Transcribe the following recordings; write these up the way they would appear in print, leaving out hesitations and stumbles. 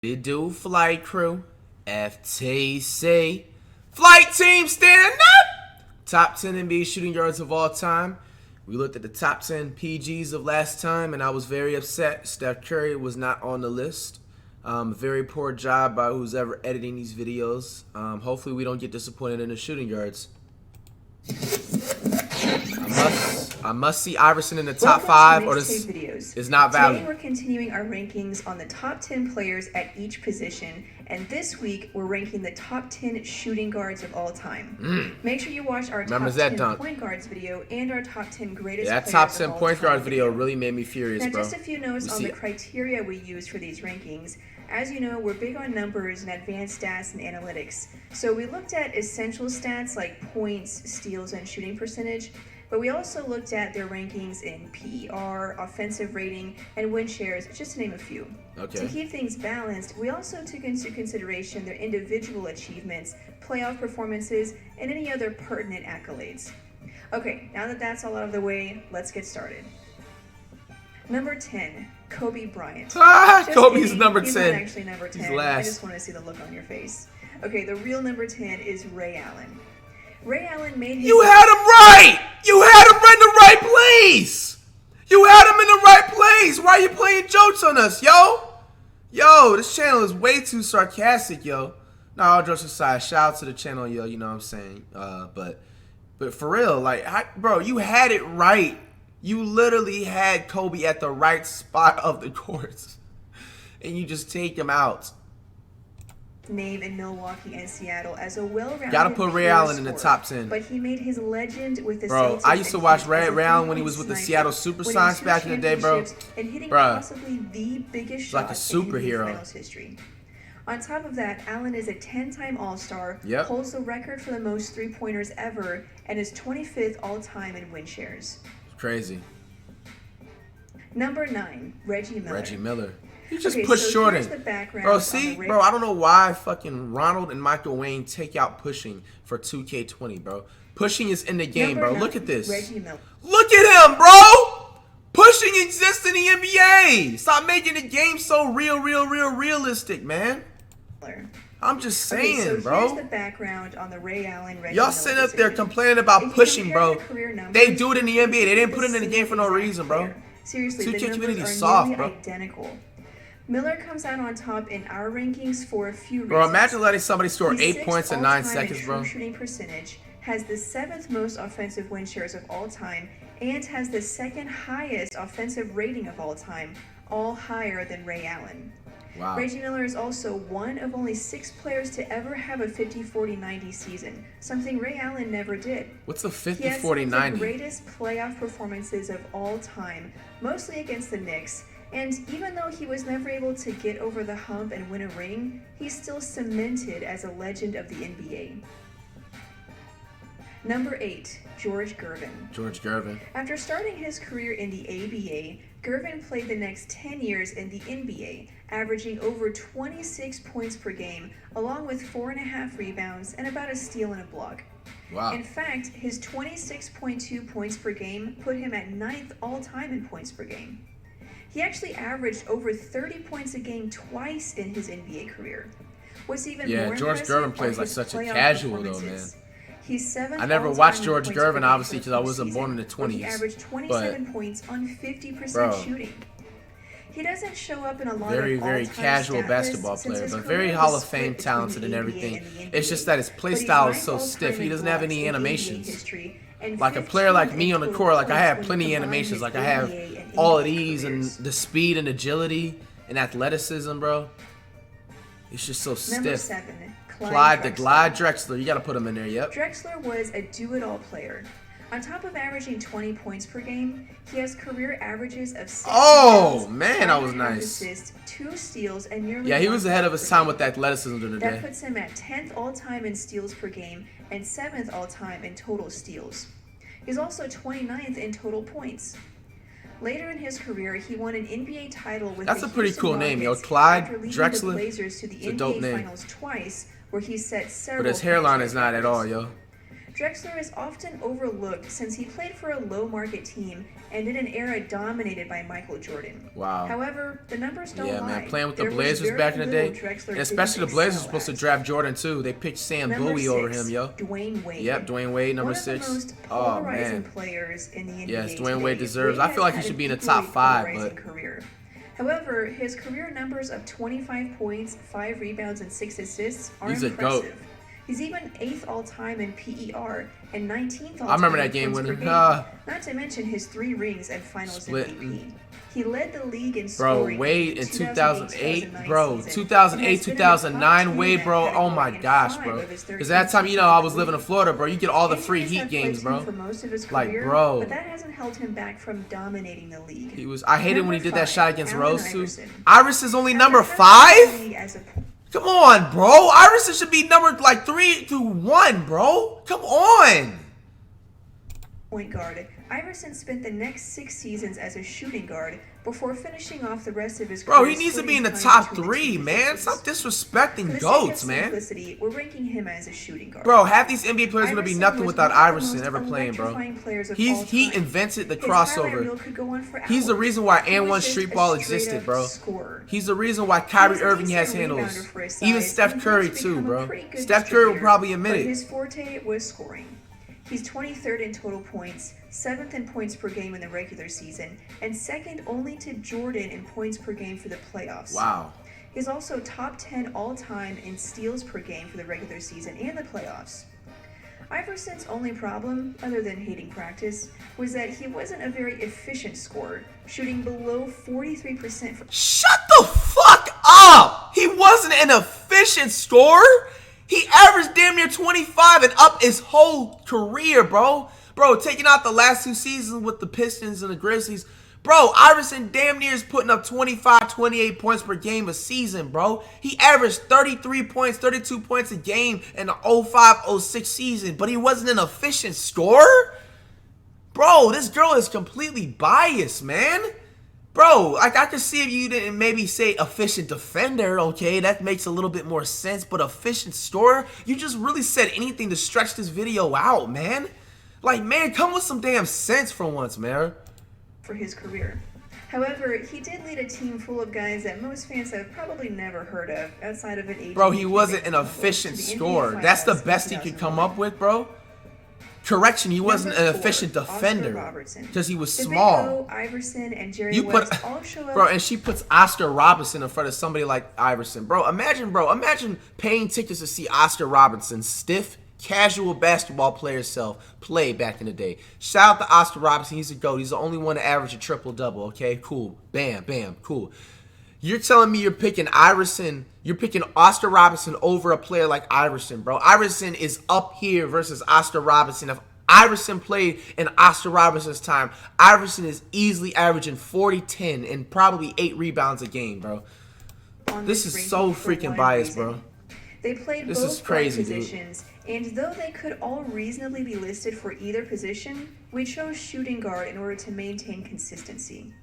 It do, flight crew, FTC, flight team stand up! Top 10 NBA shooting guards of all time. We looked at the top 10 PGs of last time, and I was very upset Steph Curry was not on the list. Very poor job by who's ever editing these videos. Hopefully we don't get disappointed in the shooting guards. I must see Iverson in the top 5 or this is not valid. Today we're continuing our rankings on the top 10 players at each position, and this week we're ranking the top 10 shooting guards of all time. Make sure you watch our top 10 point guards video and our top 10 greatest players that top 10 of all point time guard video really made me furious, now, bro. just a few notes on the criteria we use for these rankings. As you know, we're big on numbers and advanced stats and analytics. So we looked at essential stats like points, steals, and shooting percentage. But we also looked at their rankings in PER, offensive rating, and win shares, just to name a few. To keep things balanced, we also took into consideration their individual achievements, playoff performances, and any other pertinent accolades. Okay, now that that's all out of the way, let's get started. Number 10, Kobe Bryant. Kobe's number 10. He's not actually number 10. He's last. I just want to see the look on your face. Okay, the real number 10 is Ray Allen. Ray Allen made his... You had him right! You had him in the right place! You had him in the right place! Why are you playing jokes on us, yo? Yo, this channel is way too sarcastic, yo. No, all jokes aside, shout out to the channel, yo, you know what I'm saying? But for real, like, bro, you had it right. You literally had Kobe at the right spot of the courts. And you just take him out. Name in Milwaukee and Seattle as a well-rounded Gotta put Ray Allen in the top 10. But he made his legend with the Bro, I used to watch Ray Allen when he was with the Seattle Supersonics back in the day, bro. And hitting possibly the biggest shot like a superhero. in finals history. On top of that, Allen is a 10-time All-Star, holds the record for the most three-pointers ever, and is 25th all-time in win shares. Crazy. Number 9, Reggie Miller. Reggie Miller. You just push Jordan. Bro, see? Bro, I don't know why fucking Ronald and Michael Wayne take out pushing for 2K20, bro. Pushing is in the game, bro. Look at this. Look at him, bro! Pushing exists in the NBA. Stop making the game so realistic, man. I'm just saying, so bro. Here's the background on the Ray Allen, Reggie Y'all sitting up there complaining about pushing, bro. They do it in the NBA. They didn't put it in the game for no reason, bro. Seriously, the numbers are soft, bro. Identical. Miller comes out on top in our rankings for a few reasons. Bro, imagine letting somebody score 8 points in 9 seconds, bro. Shooting percentage, has the 7th most offensive win shares of all time, and has the 2nd highest offensive rating of all time, all higher than Ray Allen. Wow. Reggie Miller is also one of only 6 players to ever have a 50-40-90 season, something Ray Allen never did. What's a 50-40-90? He has some of the greatest playoff performances of all time, mostly against the Knicks. And even though he was never able to get over the hump and win a ring, he's still cemented as a legend of the NBA. Number 8, George Gervin. George Gervin. After starting his career in the ABA, Gervin played the next 10 years in the NBA, averaging over 26 points per game, along with 4.5 rebounds and about a steal and a block. Wow. In fact, his 26.2 points per game put him at 9th all-time in points per game. He actually averaged over 30 points a game twice in his NBA career. What's even more George Gervin plays like such a casual though, man. He's 7th I never watched George Gervin, obviously, because I wasn't born in the 20s. He averaged 27 points on 50% shooting. He doesn't show up in a lot of very casual basketball player, but very Hall of Fame talented and everything. It's just that his play style is so stiff. He doesn't have any animations. Like a player like me on the court, like I have plenty of animations. Like I have all of these and the speed and agility and athleticism, bro. It's just so stiff. Number 7, Clyde Drexler. You got to put him in there, yep. Drexler was a do-it-all player. On top of averaging 20 points per game, he has career averages of 6 man, that was nice. Assists, 2 steals, and nearly he was ahead of his time with athleticism during the day. That puts him at 10th all-time in steals per game and 7th all-time in total steals. He's also 29th in total points. Later in his career, he won an NBA title with That's the a pretty Houston cool name, yo. Rockets Clyde after leading Drexler. The Blazers to the It's a dope NBA name. Finals twice, where he set several. But his hairline is not at all, yo. Drexler is often overlooked since he played for a low-market team and in an era dominated by Michael Jordan. Wow. However, the numbers don't Yeah, lie. man, playing with the There was Blazers very back in the day, little Drexler and especially the didn't Blazers were excel supposed to at. draft Jordan too. They picked Sam Number Bowie over 6, him, yo. Dwayne Wade. Yep, Dwayne Wade, number One of 6. the most Oh polarizing man. players in the NBA Yes, Dwayne today. Wade deserves. Wade I feel like he has should had be in the an top equally 5, polarizing but career. However, his career numbers of 25 points, 5 rebounds, and 6 assists are he's a impressive. goat. He's even 8th all-time in PER and 19th all-time I remember that in game points winner. per game, not to mention his 3 rings and Finals MVP. He led the league in scoring. Bro, Wade in 2008, 2008-2009 bro, season, 2008, and has been in the 2009 top 10 Wade, in bro. that Oh my category in gosh, 5 bro. of his 13 Because that time, you know, I was living in Florida, bro. You get all the free Injuries Heat have games, plagued him bro. for most of his Like, career, bro. but that hasn't held him back from dominating the league. I hated when he Number did that 5, shot against Allen Rose too. Iverson. Iverson's only number After having the 5? league as a Come on, bro. Iverson should be number like 3 through 1, bro. Come on. point guard, Iverson spent the next 6 seasons as a shooting guard before finishing off the rest of his career. Bro, he needs to be in the top 3, man. Stop disrespecting GOATs, man. We're ranking him as a shooting guard. Bro, half these NBA players would be Iverson nothing was without one of the Iverson most ever playing, bro. electrifying players of all He time. invented the His highlight crossover. reel could go on for He's the hours. reason why He and was one just street a ball straight-up existed, bro. scorer. He's the reason why He Kyrie was a Irving has decent handles. rebounder for his Even size, Steph and Curry he's too, become a bro. pretty good Steph Curry will distributor, probably admit but it. his forte was scoring. He's 23rd in total points, 7th in points per game in the regular season, and 2nd only to Jordan in points per game for the playoffs. Wow. He's also top 10 all-time in steals per game for the regular season and the playoffs. Iverson's only problem, other than hating practice, was that he wasn't a very efficient scorer, shooting below 43% from... Shut the fuck up! He wasn't an efficient scorer. He averaged damn near 25 and up his whole career, bro. Bro, taking out the last 2 seasons with the Pistons and the Grizzlies. Bro, Iverson damn near is putting up 25, 28 points per game a season, bro. He averaged 33 points, 32 points a game in the 05-06 season, but he wasn't an efficient scorer? Bro, this girl is completely biased, man. Bro, like I could see if you didn't maybe say efficient defender, okay, that makes a little bit more sense, but efficient scorer? You just really said anything to stretch this video out, man. Like, man, come with some damn sense for once, man. For his career. However, he did lead a team full of guys that most fans have probably never heard of outside of an age. Bro, he wasn't an efficient scorer. That's the best he could come up with, bro. Correction, he wasn't an efficient defender because he was small. Iverson and Jerry You put, West all show up. bro, and she puts Oscar Robertson in front of somebody like Iverson, bro. Imagine paying tickets to see Oscar Robertson, stiff, casual basketball player self, play back in the day. Shout out to Oscar Robertson. He's a GOAT. He's the only one to average a triple-double. Okay, cool. Bam, bam, cool. You're telling me you're picking Iverson, you're picking Oscar Robertson over a player like Iverson, bro. Iverson is up here versus Oscar Robertson. If Iverson played in Oscar Robertson's time, Iverson is easily averaging 40, 10, and probably 8 rebounds a game, bro. This is so freaking biased, bro. They played This both is crazy, positions, and though they could all reasonably be listed for either position, we chose shooting guard in order to maintain consistency.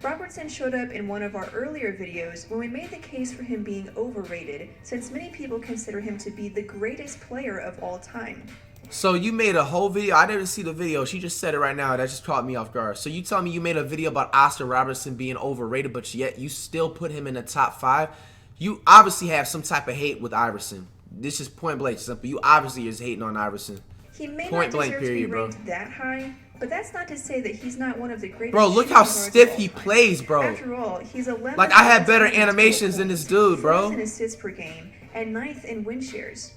Robertson showed up in one of our earlier videos when we made the case for him being overrated, since many people consider him to be the greatest player of all time. So you made a whole video. I didn't see the video. She just said it right now. That just caught me off guard. So you tell me you made a video about Oscar Robertson being overrated, but yet you still put him in the top 5? You obviously have some type of hate with Iverson. This is point blank simple. You obviously is hating on Iverson. He may Point not blank deserve period, to be bro. ranked that high, but that's not to say that he's not one of the greatest. Bro, look shooting how guards of stiff all he time. plays, bro. After all, he's 11th Like, I had all-time better in total animations than this points, dude, bro. 4th in assists per game, and 9th in win shares.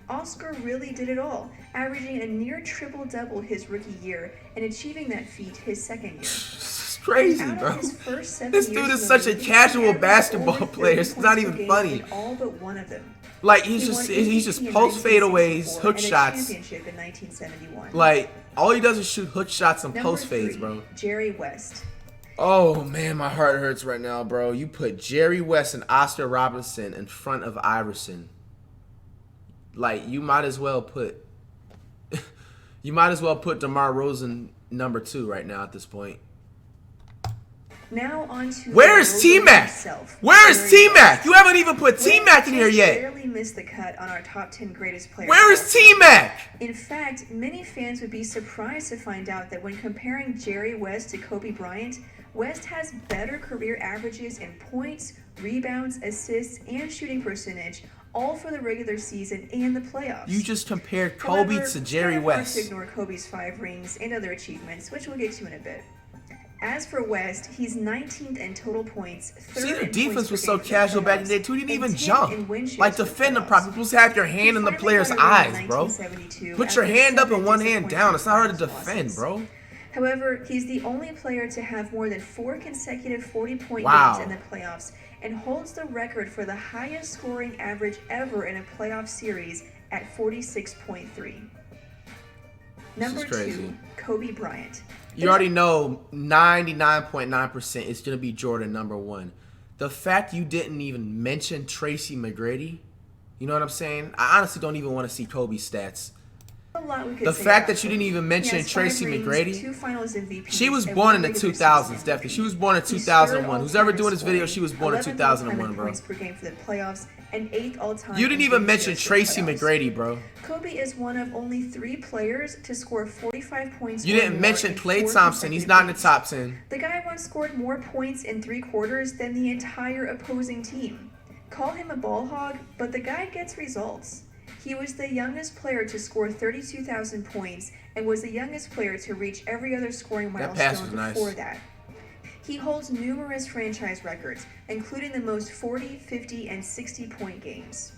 Oscar really did it all, averaging a near triple-double his rookie year and achieving that feat his second year. It's crazy, Out of bro. his first 7 This years dude in is the such a league, he casual averaged basketball over player. 30 It's points not per even game funny. in all but one of them. Like, He he's won just MVP in post fadeaways, 1964 hook and a shots. championship in 1971. Like, all he does is shoot hook shots and Number post fades, 3, bro. Jerry West. Oh, man, my heart hurts right now, bro. You put Jerry West and Oscar Robertson in front of Iverson. Like, you might as well put DeMar Rosen number 2 right now at this point. Now on to Where is T-Mac? Where is T-Mac? You haven't even put T-Mac in here yet. Barely missed the cut on our top 10 greatest players. Where is T-Mac? In fact, many fans would be surprised to find out that when comparing Jerry West to Kobe Bryant, West has better career averages in points, rebounds, assists, and shooting percentage, all for the regular season and the playoffs. You just compared Kobe to Jerry West. To ignore Kobe's 5 rings and other achievements, which we'll get to in a bit. As for West, he's 19th in total points. See, their defense was so casual back in the day, too. He didn't even jump. Like, defend the properly. You're supposed to have your hand in the player's eyes, bro. Put your hand up and one hand down. It's not hard to defend, bro. However, he's the only player to have more than 4 consecutive 40-point games in the playoffs and holds the record for the highest scoring average ever in a playoff series at 46.3. Number 2, Kobe Bryant. You already know 99.9% is going to be Jordan number 1. The fact you didn't even mention Tracy McGrady, you know what I'm saying? I honestly don't even want to see Kobe's stats. The fact that you didn't even mention Tracy McGrady, she was born in the 2000s, definitely. She was born in 2001. Who's ever doing this video, she was born in 2001, bro. You didn't even mention Tracy McGrady, bro. Kobe is one of only 3 players to score 45 points. You didn't mention Klay Thompson. He's not in the top 10. The guy once scored more points in 3 quarters than the entire opposing team. Call him a ball hog, but the guy gets results. He was the youngest player to score 32,000 points and was the youngest player to reach every other scoring milestone before that. He holds numerous franchise records, including the most 40, 50, and 60-point games.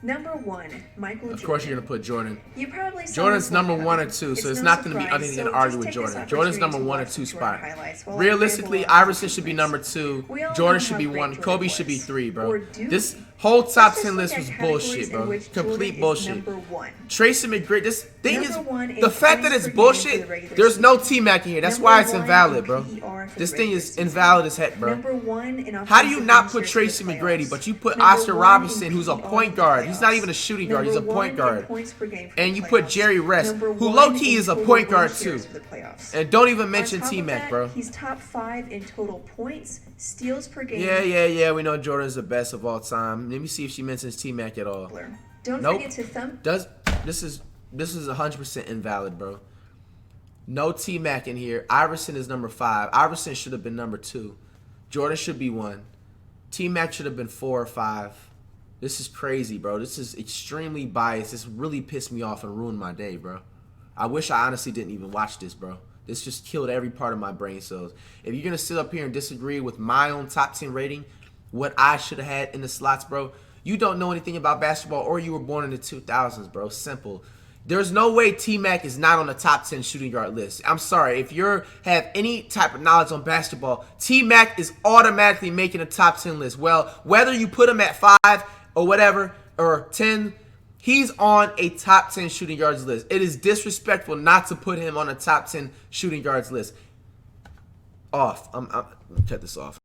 Number 1, Michael Jordan. Of course you're going to put Jordan. You probably Jordan's number 1 or 2, so it's not going to be anything to argue with Jordan. Jordan's number 1 or 2 spot. Realistically, Iverson should be number 2. Jordan should be 1. Kobe should be 3, bro. This whole top 10 list was bullshit, bro. Complete bullshit. Tracy McGrady, this thing is, the fact that it's bullshit, there's no T-Mac in here. That's why it's invalid, bro. This thing is invalid as heck, bro. How do you not put Tracy McGrady, but you put Oscar Robinson, who's a point guard? He's not even a shooting guard. He's a point guard. And you put Jerry West, who low-key is a point guard, too. And don't even mention T-Mac, bro. He's top 5 in total points, steals per game. Yeah. We know Jordan's the best of all time. Let me see if she mentions T-Mac at all. Don't forget to thumb. This is 100% invalid, bro. No T-Mac in here. Iverson is number 5. Iverson should have been number 2. Jordan should be 1. T-Mac should have been 4 or 5. This is crazy, bro. This is extremely biased. This really pissed me off and ruined my day, bro. I wish I honestly didn't even watch this, bro. This just killed every part of my brain cells. If you're going to sit up here and disagree with my own top 10 rating, what I should have had in the slots, bro, you don't know anything about basketball or you were born in the 2000s, bro. Simple. There's no way T-Mac is not on the top 10 shooting guard list. I'm sorry. If you have any type of knowledge on basketball, T-Mac is automatically making a top 10 list. Well, whether you put him at 5 or whatever, or 10, he's on a top 10 shooting guards list. It is disrespectful not to put him on a top 10 shooting guards list. Off. I'm cut this off.